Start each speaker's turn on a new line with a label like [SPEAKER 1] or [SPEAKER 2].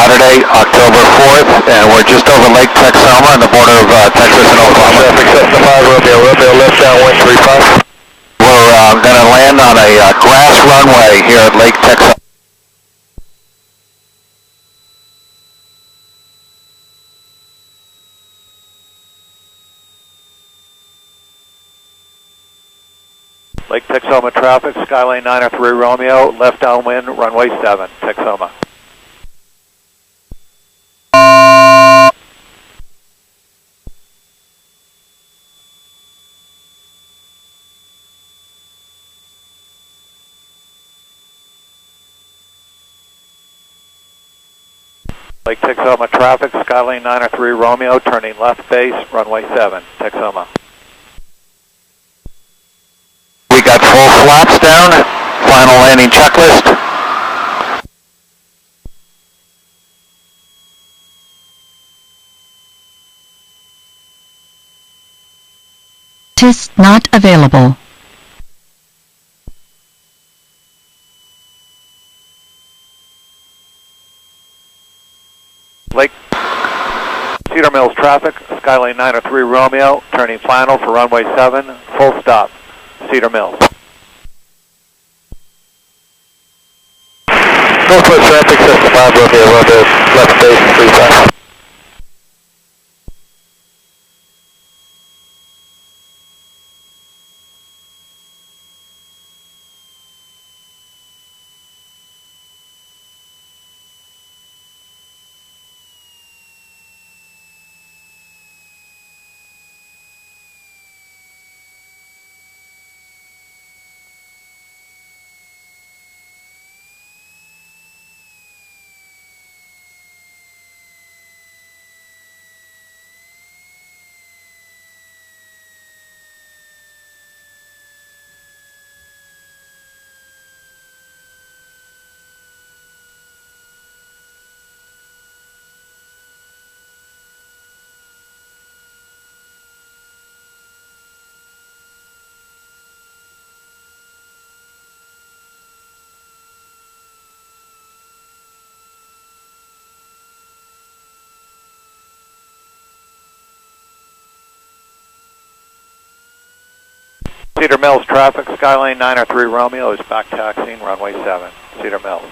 [SPEAKER 1] Saturday, October 4th, and we're just over Lake Texoma on the border of Texas and Oklahoma.
[SPEAKER 2] Traffic 75, Romeo, lift downwind 35.
[SPEAKER 1] We're going to land on a grass runway here at Lake Texoma.
[SPEAKER 3] Lake Texoma traffic, Skylane 93 Romeo, left downwind, runway 7, Texoma. Lake Texoma traffic, Skylane 93 Romeo, turning left base, runway 7, Texoma.
[SPEAKER 1] We got full flaps down, final landing checklist.
[SPEAKER 4] TIS not available.
[SPEAKER 3] Lake Cedar Mills traffic, Skylane 93 Romeo, turning final for runway 7, full stop, Cedar Mills.
[SPEAKER 2] Northwest traffic, 65, Romeo, left base 35.
[SPEAKER 3] Cedar Mills traffic, Skylane 93 Romeo is back taxiing runway 7, Cedar Mills.